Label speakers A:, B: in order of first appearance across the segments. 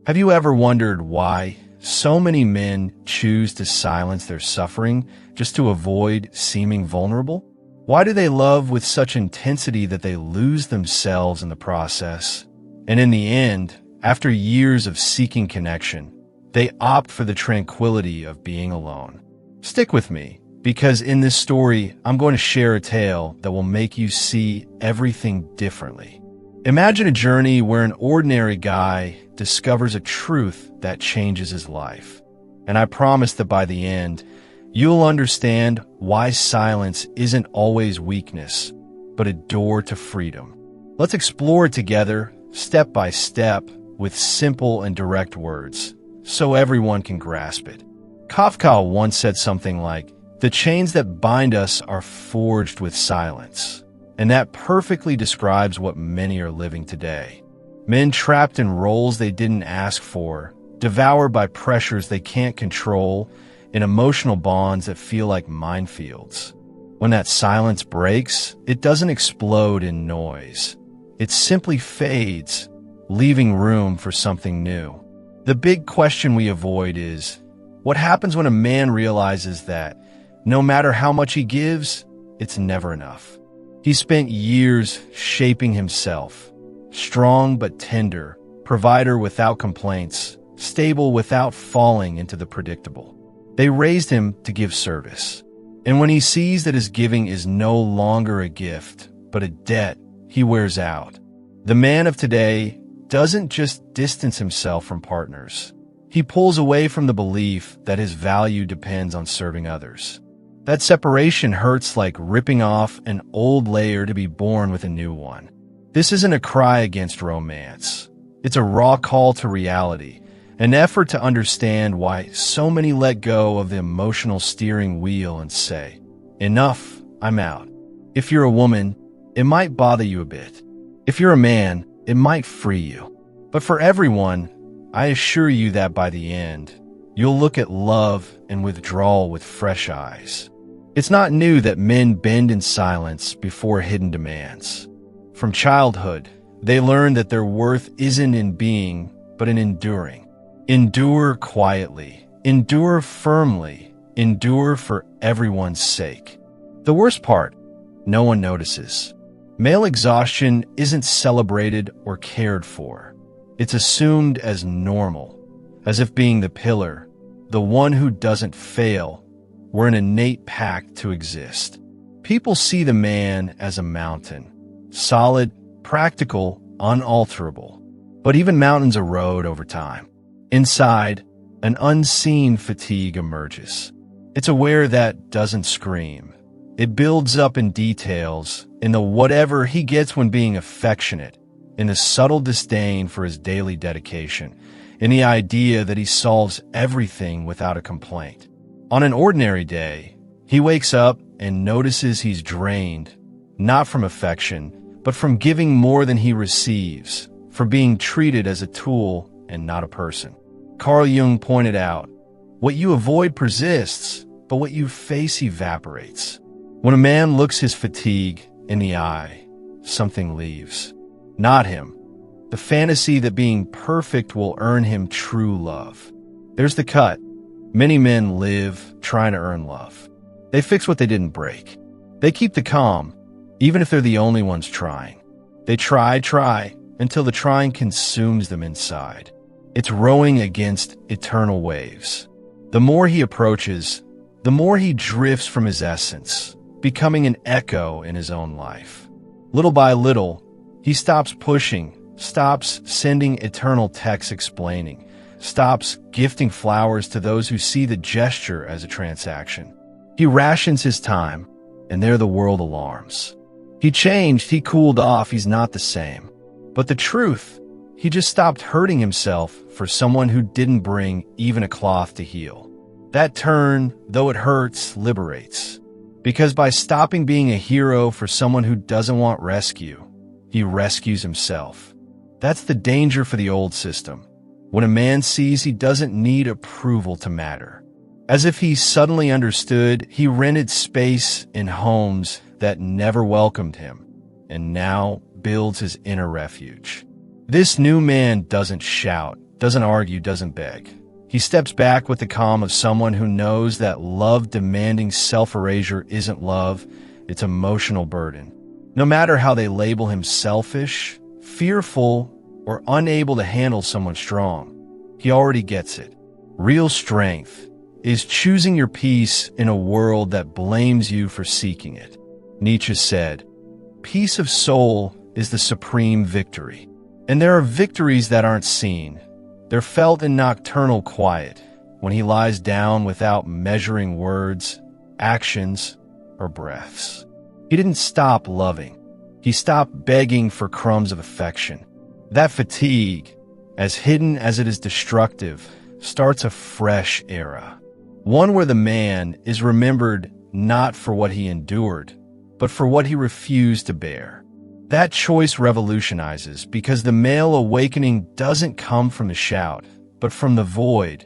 A: Have you ever wondered why so many men choose to silence their suffering just to avoid seeming vulnerable? Why do they love with such intensity that they lose themselves in the process? And in the end, after years of seeking connection, they opt for the tranquility of being alone. Stick with me, because in this story, I'm going to share a tale that will make you see everything differently. Imagine a journey where an ordinary guy discovers a truth that changes his life. And I promise that by the end, you'll understand why silence isn't always weakness, but a door to freedom. Let's explore it together, step by step, with simple and direct words, so everyone can grasp it. Kafka once said something like, "The chains that bind us are forged with silence." And that perfectly describes what many are living today. Men trapped in roles they didn't ask for, devoured by pressures they can't control, in emotional bonds that feel like minefields. When that silence breaks, it doesn't explode in noise. It simply fades, leaving room for something new. The big question we avoid is, what happens when a man realizes that, no matter how much he gives, it's never enough? He spent years shaping himself, strong but tender, provider without complaints, stable without falling into the predictable. They raised him to give service. And when he sees that his giving is no longer a gift, but a debt, he wears out. The man of today doesn't just distance himself from partners. He pulls away from the belief that his value depends on serving others. That separation hurts like ripping off an old layer to be born with a new one. This isn't a cry against romance. It's a raw call to reality, an effort to understand why so many let go of the emotional steering wheel and say, "Enough, I'm out." If you're a woman, it might bother you a bit. If you're a man, it might free you. But for everyone, I assure you that by the end, you'll look at love and withdrawal with fresh eyes. It's not new that men bend in silence before hidden demands. From childhood, they learn that their worth isn't in being, but in enduring. Endure quietly, endure firmly, endure for everyone's sake. The worst part, no one notices. Male exhaustion isn't celebrated or cared for. It's assumed as normal, as if being the pillar, the one who doesn't fail, were an innate pact to exist. People see the man as a mountain, solid, practical, unalterable. But even mountains erode over time. Inside, an unseen fatigue emerges. It's aware that doesn't scream. It builds up in details, in the whatever he gets when being affectionate, in the subtle disdain for his daily dedication, in the idea that he solves everything without a complaint. On an ordinary day, he wakes up and notices he's drained, not from affection, but from giving more than he receives, from being treated as a tool and not a person. Carl Jung pointed out, what you avoid persists, but what you face evaporates. When a man looks his fatigue in the eye, something leaves. Not him. The fantasy that being perfect will earn him true love. There's the cut. Many men live trying to earn love. They fix what they didn't break. They keep the calm, even if they're the only ones trying. They try, until the trying consumes them inside. It's rowing against eternal waves. The more he approaches, the more he drifts from his essence, becoming an echo in his own life. Little by little, he stops pushing, stops sending eternal texts explaining, stops gifting flowers to those who see the gesture as a transaction. He rations his time, and there the world alarms. He changed, he cooled off, he's not the same. But the truth, he just stopped hurting himself for someone who didn't bring even a cloth to heal. That turn, though it hurts, liberates. Because by stopping being a hero for someone who doesn't want rescue, he rescues himself. That's the danger for the old system. When a man sees he doesn't need approval to matter. As if he suddenly understood, he rented space in homes that never welcomed him, and now builds his inner refuge. This new man doesn't shout, doesn't argue, doesn't beg. He steps back with the calm of someone who knows that love demanding self-erasure isn't love, it's emotional burden. No matter how they label him selfish, fearful, or unable to handle someone strong, he already gets it. Real strength is choosing your peace in a world that blames you for seeking it. Nietzsche said, "Peace of soul is the supreme victory." And there are victories that aren't seen. They're felt in nocturnal quiet, when he lies down without measuring words, actions, or breaths. He didn't stop loving. He stopped begging for crumbs of affection. That fatigue, as hidden as it is destructive, starts a fresh era. One where the man is remembered not for what he endured, but for what he refused to bear. That choice revolutionizes because the male awakening doesn't come from the shout, but from the void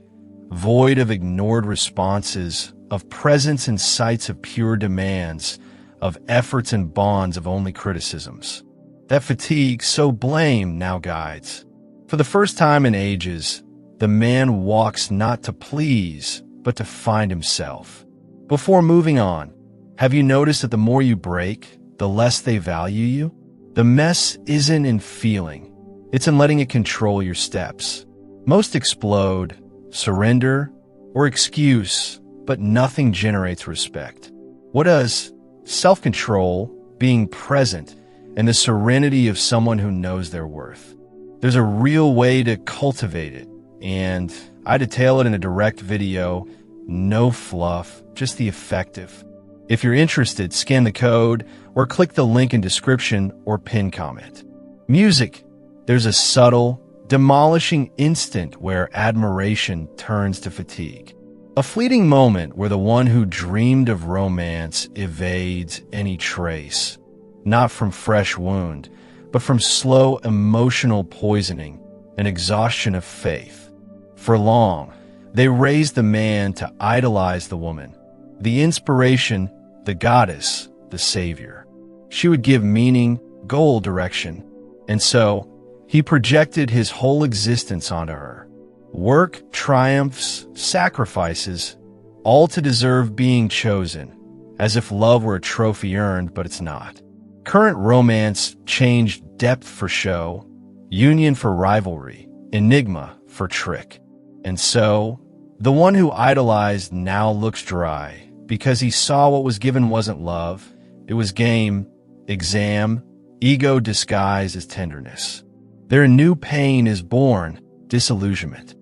A: of ignored responses, of presence and sights of pure demands, of efforts and bonds of only criticisms. That fatigue, so blame, now guides. For the first time in ages, the man walks not to please, but to find himself. Before moving on, have you noticed that the more you break, the less they value you? The mess isn't in feeling, it's in letting it control your steps. Most explode, surrender, or excuse, but nothing generates respect. What does? Self-control, being present, and the serenity of someone who knows their worth. There's a real way to cultivate it, and I detail it in a direct video, no fluff, just the effective. If you're interested, scan the code or click the link in description or pin comment. Music. There's a subtle, demolishing instant where admiration turns to fatigue. A fleeting moment where the one who dreamed of romance evades any trace, not from fresh wound, but from slow emotional poisoning and exhaustion of faith. For long, they raised the man to idolize the woman, the inspiration, the goddess, the savior. She would give meaning, goal, direction, and so he projected his whole existence onto her. Work, triumphs, sacrifices, all to deserve being chosen, as if love were a trophy earned, but it's not. Current romance changed depth for show, union for rivalry, enigma for trick. And so, the one who idolized now looks dry, because he saw what was given wasn't love, it was game, exam, ego disguised as tenderness. Their new pain is born, disillusionment.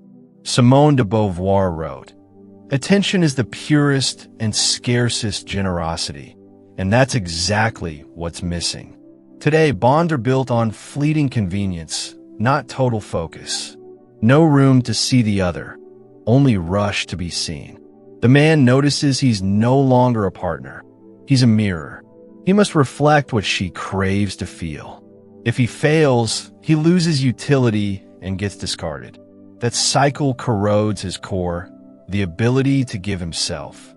A: Simone de Beauvoir wrote, "Attention is the purest and scarcest generosity, and that's exactly what's missing." Today, bonds are built on fleeting convenience, not total focus. No room to see the other, only rush to be seen. The man notices he's no longer a partner. He's a mirror. He must reflect what she craves to feel. If he fails, he loses utility and gets discarded. That cycle corrodes his core, the ability to give himself.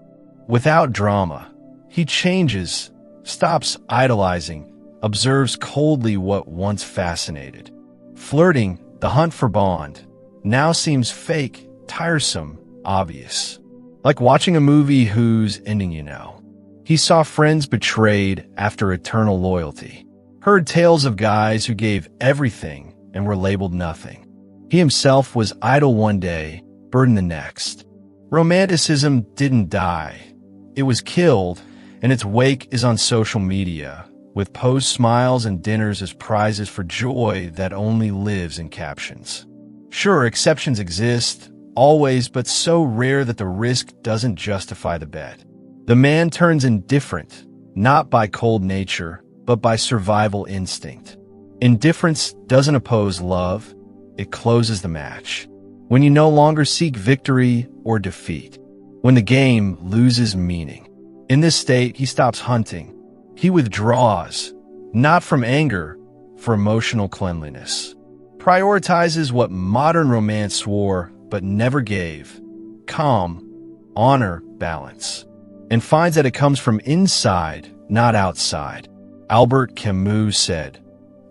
A: Without drama, he changes, stops idolizing, observes coldly what once fascinated. Flirting, the hunt for bond, now seems fake, tiresome, obvious. Like watching a movie whose ending you know. He saw friends betrayed after eternal loyalty, heard tales of guys who gave everything and were labeled nothing. He himself was idle one day, burdened the next. Romanticism didn't die. It was killed, and its wake is on social media, with posed smiles and dinners as prizes for joy that only lives in captions. Sure, exceptions exist, always, but so rare that the risk doesn't justify the bet. The man turns indifferent, not by cold nature, but by survival instinct. Indifference doesn't oppose love, it closes the match. When you no longer seek victory or defeat, when the game loses meaning. In this state, he stops hunting. He withdraws, not from anger, for emotional cleanliness. Prioritizes what modern romance swore but never gave: calm, honor, balance. And finds that it comes from inside, not outside. Albert Camus said,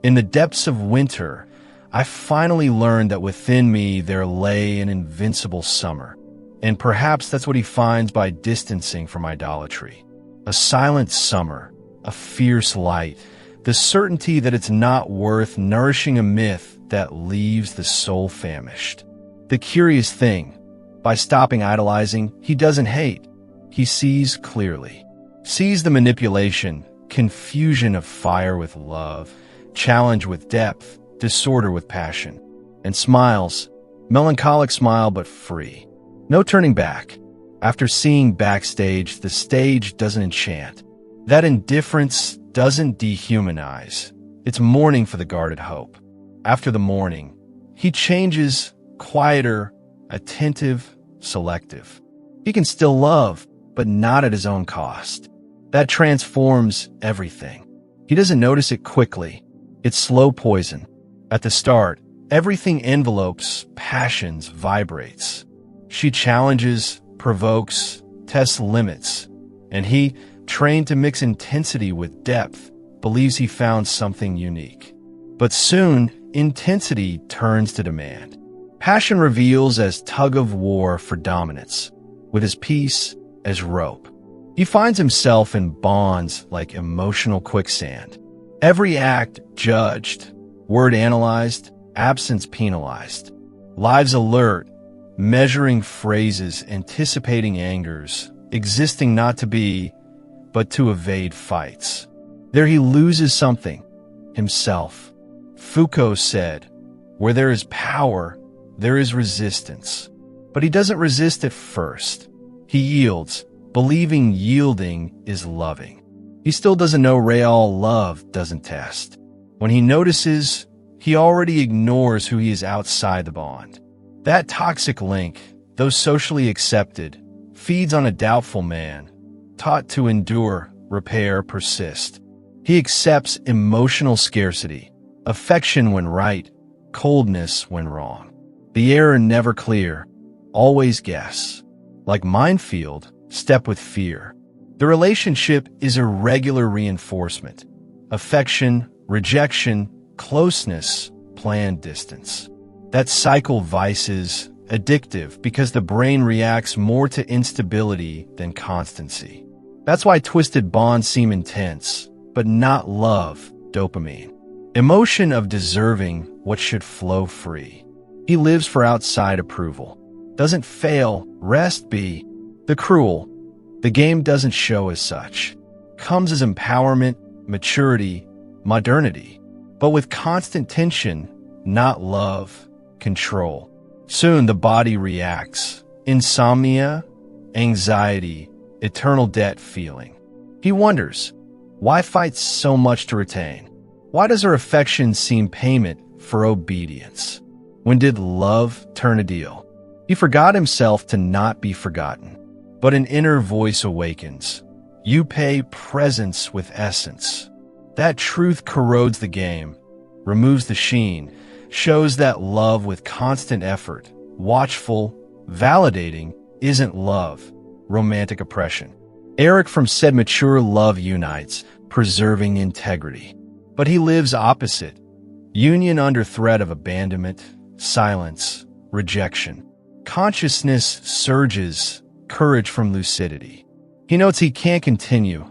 A: "In the depths of winter, I finally learned that within me there lay an invincible summer. And perhaps that's what he finds by distancing from idolatry. A silent summer, a fierce light, the certainty that it's not worth nourishing a myth that leaves the soul famished. The curious thing, by stopping idolizing, he doesn't hate. He sees clearly. Sees the manipulation, confusion of fire with love, challenge with depth, disorder with passion, and smiles, melancholic smile but free. No turning back. After seeing Backstage, the stage doesn't enchant. That indifference doesn't dehumanize. It's mourning for the guarded hope. After the mourning, he changes, quieter, attentive, selective. He can still love, but not at his own cost. That transforms everything. He doesn't notice it quickly. It's slow poison. At the start, everything envelopes, passions, vibrates. She challenges, provokes, tests limits, and he, trained to mix intensity with depth, believes he found something unique. But soon, intensity turns to demand. Passion reveals as tug-of-war for dominance, with his peace as rope. He finds himself in bonds like emotional quicksand. Every act judged, word analyzed, absence penalized. Lives alert, measuring phrases, anticipating angers, existing not to be, but to evade fights. There he loses something, himself. Foucault said, "Where there is power, there is resistance." But he doesn't resist at first. He yields, believing yielding is loving. He still doesn't know real love doesn't test. When he notices, he already ignores who he is outside the bond. That toxic link, though socially accepted, feeds on a doubtful man, taught to endure, repair, persist. He accepts emotional scarcity, affection when right, coldness when wrong. The error never clear, always guess. Like minefield, step with fear. The relationship is a regular reinforcement. Affection, rejection, closeness, planned distance. That cycle vices, addictive because the brain reacts more to instability than constancy. That's why twisted bonds seem intense, but not love, dopamine. Emotion of deserving what should flow free. He lives for outside approval. Doesn't fail, rest be. The cruel, the game doesn't show as such. Comes as empowerment, maturity, modernity. But with constant tension, not love, control. Soon the body reacts. Insomnia, anxiety, eternal debt feeling. He wonders, why fight so much to retain? Why does her affection seem payment for obedience? When did love turn a deal? He forgot himself to not be forgotten. But an inner voice awakens. You pay presence with essence. That truth corrodes the game, removes the sheen, shows that love with constant effort, watchful, validating, isn't love, romantic oppression. Eric from said mature love unites, preserving integrity. But he lives opposite. Union under threat of abandonment, silence, rejection. Consciousness surges, courage from lucidity. He notes he can't continue.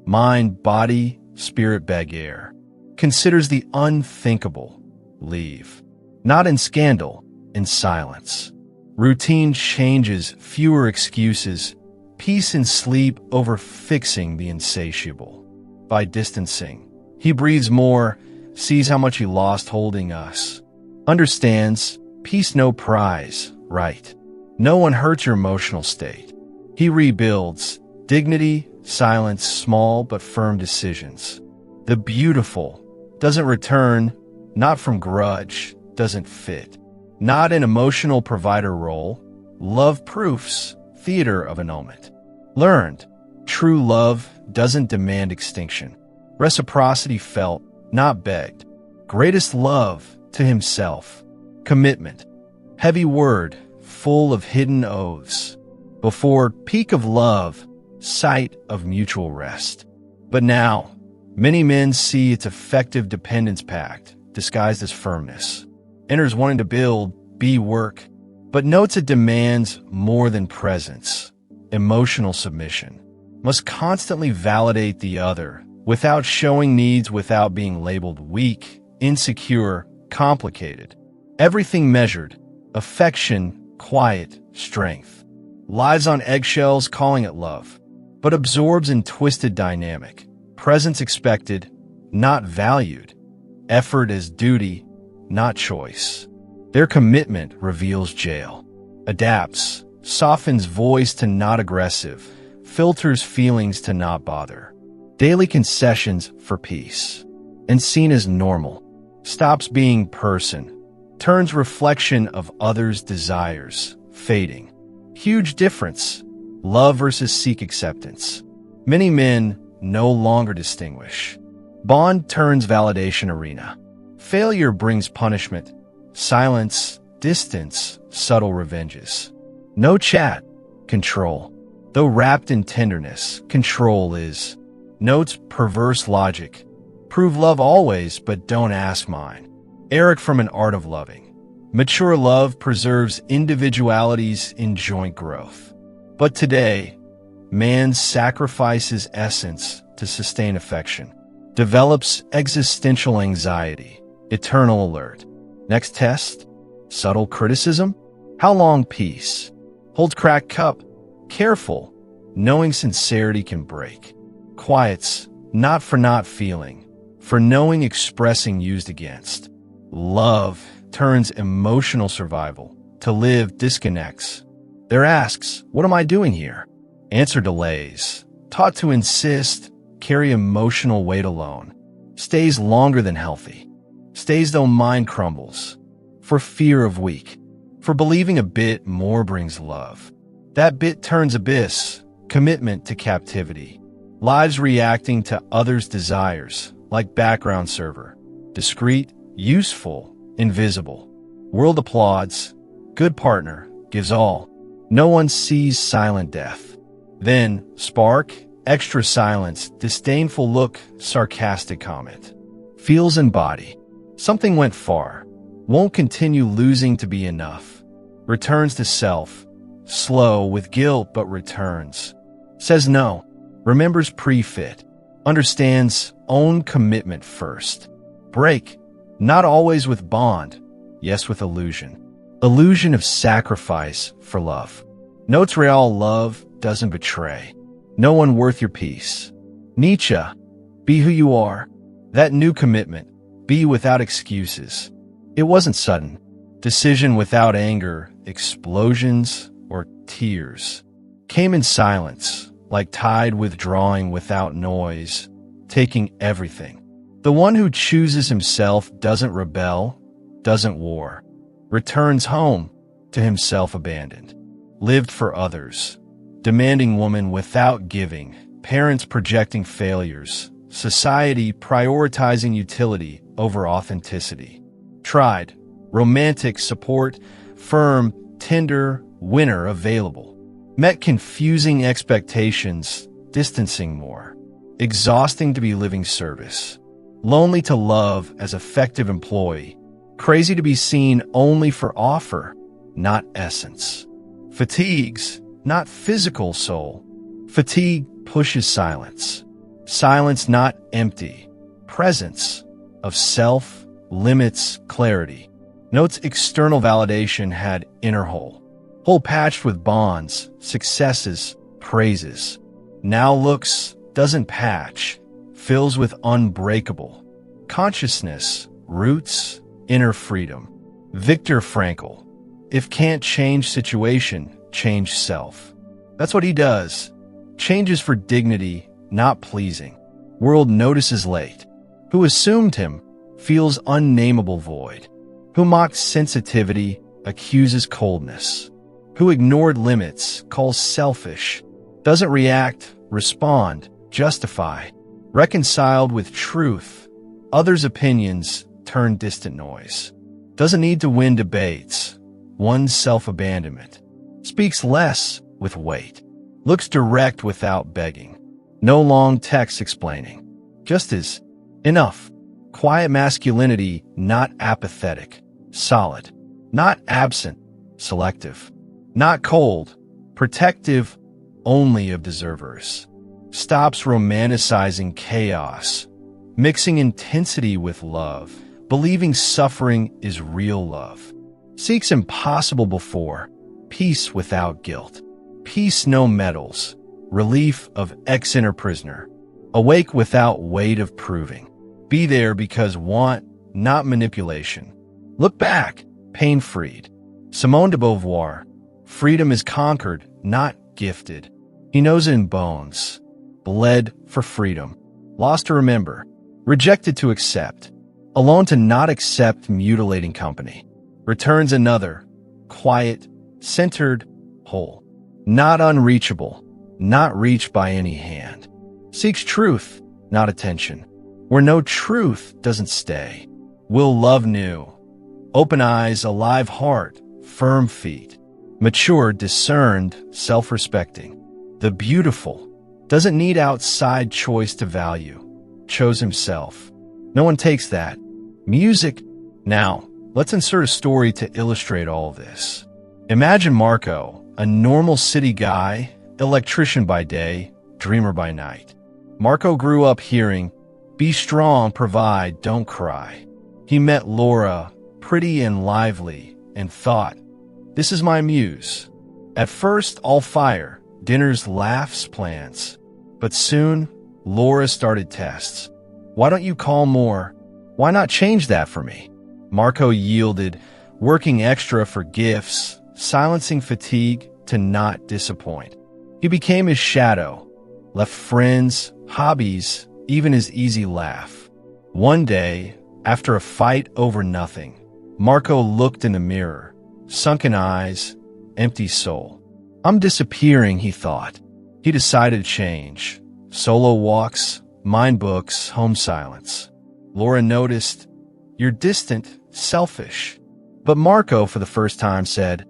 A: Mind, body, spirit beg air. Considers the unthinkable. Leave. Not in scandal, in silence. Routine changes, fewer excuses. Peace and sleep over fixing the insatiable. By distancing, he breathes more, sees how much he lost holding us. Understands, peace no prize, right. No one hurts your emotional state. He rebuilds, dignity, silence, small but firm decisions. The beautiful doesn't return, not from grudge, doesn't fit. Not an emotional provider role, love proofs, theater of annulment. Learned, true love doesn't demand extinction. Reciprocity felt, not begged. Greatest love to himself. Commitment. Heavy word, full of hidden oaths. Before peak of love, sight of mutual rest. But now, many men see its effective dependence pact, disguised as firmness. enters wanting to build, be work, but notes it demands more than presence. Emotional submission. Must constantly validate the other, without showing needs, without being labeled weak, insecure, complicated. Everything measured. Affection, quiet, strength. Lives on eggshells, calling it love, but absorbs in twisted dynamic. Presence expected, not valued. Effort as duty, not choice. Their commitment reveals jail. Adapts, softens voice to not aggressive, filters feelings to not bother. Daily concessions for peace. And seen as normal. Stops being person. Turns reflection of others' desires, fading. Huge difference. Love versus seek acceptance. Many men no longer distinguish. Bond turns validation arena. Failure brings punishment. Silence, distance, subtle revenges. No chat. Control. Though wrapped in tenderness, control is. Notes perverse logic. Prove love always, but don't ask mine. Eric from An Art of Loving. Mature love preserves individualities in joint growth. But today, man sacrifices essence to sustain affection. Develops existential anxiety. Eternal alert. Next test. Subtle criticism. How long peace? Holds cracked cup. Careful. Knowing sincerity can break. Quiets. Not for not feeling. For knowing expressing used against. Love turns emotional survival. To live disconnects. There asks, what am I doing here? Answer delays. Taught to insist. Carry emotional weight alone. Stays longer than healthy. Stays though mind crumbles. For fear of weak. For believing a bit more brings love. That bit turns abyss. Commitment to captivity. Lives reacting to others' desires, like background server. Discreet, useful, invisible. World applauds. Good partner, gives all. No one sees silent death. Then, spark, extra silence, disdainful look, sarcastic comment. Feels in body. Something went far. Won't continue losing to be enough. Returns to self. Slow, with guilt, but returns. Says no. Remembers pre-fit. Understands own commitment first. Break. Not always with bond. Yes, with illusion. Illusion of sacrifice for love. Notes real love doesn't betray. No one worth your peace. Nietzsche. Be who you are. That new commitment. Be without excuses. It wasn't sudden. Decision without anger, explosions, or tears. Came in silence, like tide withdrawing without noise, taking everything. The one who chooses himself doesn't rebel, doesn't war. Returns home to himself abandoned. Lived for others. Demanding woman without giving. Parents projecting failures. Society prioritizing utility over authenticity. Tried. Romantic support. Firm. Tender. Winner available. Met confusing expectations. Distancing more. Exhausting to be living service. Lonely to love as effective employee. Crazy to be seen only for offer, not essence. Fatigues, not physical soul. Fatigue pushes silence. Silence not empty. Presence of self, limits, clarity. Notes external validation had inner hole. Hole patched with bonds, successes, praises. Now looks, doesn't patch. Fills with unbreakable. Consciousness, roots, inner freedom. Viktor Frankl. If can't change situation, change self. That's what he does. Changes for dignity, not pleasing. World notices late. Who assumed him, feels unnameable void. Who mocked sensitivity, accuses coldness. Who ignored limits, calls selfish. Doesn't react, respond, justify. Reconciled with truth. Others' opinions turn distant noise. Doesn't need to win debates. One's self-abandonment. Speaks less with weight. Looks direct without begging. No long text explaining. Just as enough. Quiet masculinity, not apathetic. solid. Not absent, selective. Not cold, protective only of deservers. Stops romanticizing chaos, mixing intensity with love, believing suffering is real love. Seeks impossible before, peace without guilt. Peace no medals, relief of ex-inner prisoner. Awake without weight of proving. Be there because want, not manipulation. Look back, pain-freed. Simone de Beauvoir. Freedom is conquered, not gifted. He knows it in bones. Bled for freedom. Lost to remember. Rejected to accept. Alone to not accept mutilating company. Returns another. Quiet, centered, whole. Not unreachable. Not reached by any hand. Seeks truth, not attention. Where no truth doesn't stay. Will love new. Open eyes, alive heart, firm feet. Mature, discerned, self-respecting. The beautiful doesn't need outside choice to value. Chose himself. No one takes that. Music. Now, let's insert a story to illustrate all of this. Imagine Marco, a normal city guy, electrician by day, dreamer by night. Marco grew up hearing, "Be strong, provide, don't cry." He met Laura, pretty and lively, and thought, "This is my muse." At first, all fire, dinners, laughs, plans. But soon, Laura started tests. "Why don't you call more? Why not change that for me?" Marco yielded, working extra for gifts, silencing fatigue to not disappoint. He became his shadow, left friends, hobbies, even his easy laugh. One day, after a fight over nothing, Marco looked in the mirror, sunken eyes, empty soul. "I'm disappearing," he thought. He decided to change. Solo walks, mind books, home silence. Laura noticed, "You're distant, selfish." But Marco, for the first time, said,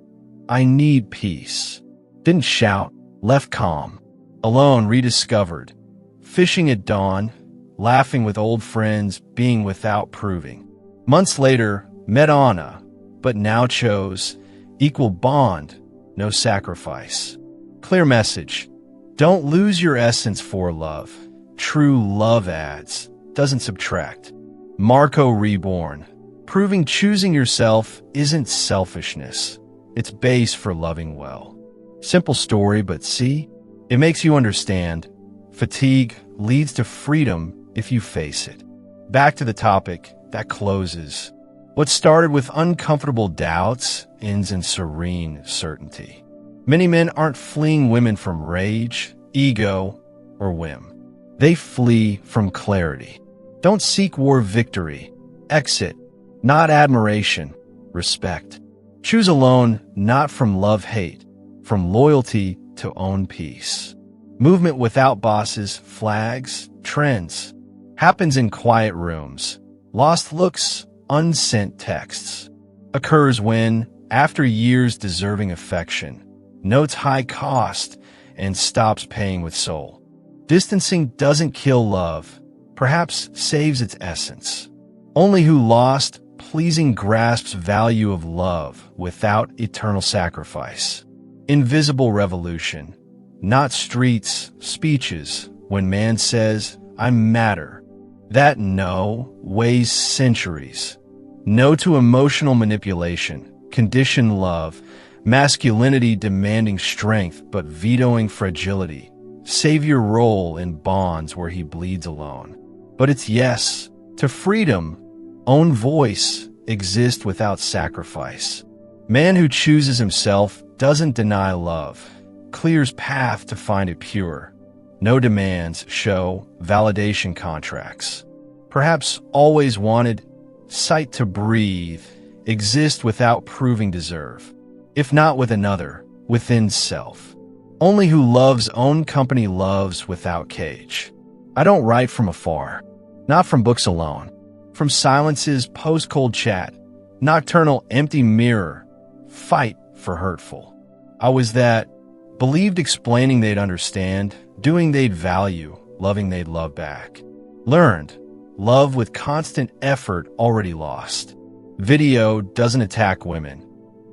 A: "I need peace." Didn't shout, left calm. Alone, rediscovered. Fishing at dawn, laughing with old friends, being without proving. Months later, met Anna, but now chose equal bond, no sacrifice. Clear message. Don't lose your essence for love. True love adds, doesn't subtract. Marco reborn. Proving choosing yourself isn't selfishness. It's base for loving well. Simple story, but see? It makes you understand. Fatigue leads to freedom if you face it. Back to the topic that closes. What started with uncomfortable doubts ends in serene certainty. Many men aren't fleeing women from rage, ego, or whim. They flee from clarity. Don't seek war victory. Exit, not admiration, respect. Choose alone, not from love-hate, from loyalty to own peace. Movement without bosses, flags, trends. Happens in quiet rooms. Lost looks, unsent texts. Occurs when, after years deserving affection, notes high cost and stops paying with soul. Distancing doesn't kill love, perhaps saves its essence. Only who lost pleasing grasps value of love without eternal sacrifice. Invisible revolution, not streets, speeches, when man says, "I matter." That no weighs centuries. No to emotional manipulation, conditioned love, masculinity demanding strength but vetoing fragility. Savior role in bonds where he bleeds alone. But it's yes to freedom, own voice, exist without sacrifice. Man who chooses himself doesn't deny love, clears path to find it pure. No demands, show, validation contracts. Perhaps always wanted, sight to breathe, exist without proving deserve. If not with another, within self. Only who loves own company loves without cage. I don't write from afar, not from books alone, from silences, post-cold chat, nocturnal empty mirror, fight for hurtful. I was that, believed explaining they'd understand, doing they'd value, loving they'd love back. Learned, love with constant effort already lost. Video doesn't attack women.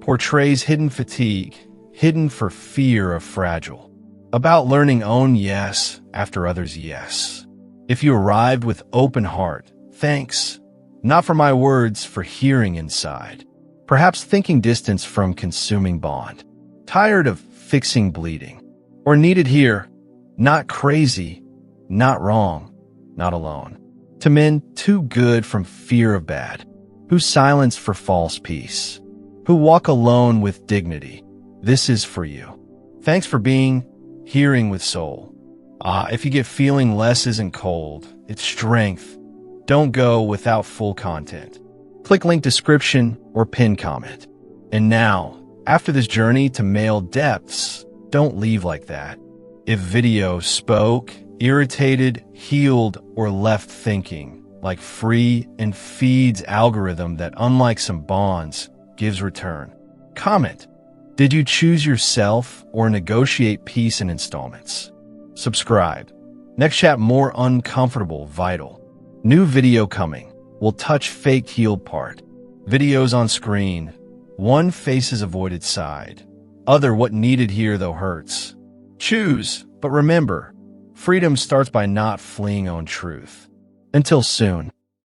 A: Portrays hidden fatigue, hidden for fear of fragile. About learning own yes after others' yes. If you arrived with open heart, thanks. Not for my words, for hearing inside. Perhaps thinking distance from consuming bond. Tired of fixing bleeding. Or needed here, not crazy, not wrong, not alone. To men too good from fear of bad, who silence for false peace, who walk alone with dignity. This is for you. Thanks for being hearing with soul. If you get feeling less isn't cold, it's strength. Don't go without full content. Click link description or pin comment. And now, after this journey to male depths, don't leave like that. If video spoke, irritated, healed, or left thinking, like free and feeds algorithm that, unlike some bonds, gives return. Comment. Did you choose yourself or negotiate peace in installments? Subscribe. Next chat more uncomfortable, vital. New video coming. We'll touch fake healed part. Videos on screen. One face's avoided side. Other what needed here though hurts. Choose, but remember, freedom starts by not fleeing on truth. Until soon.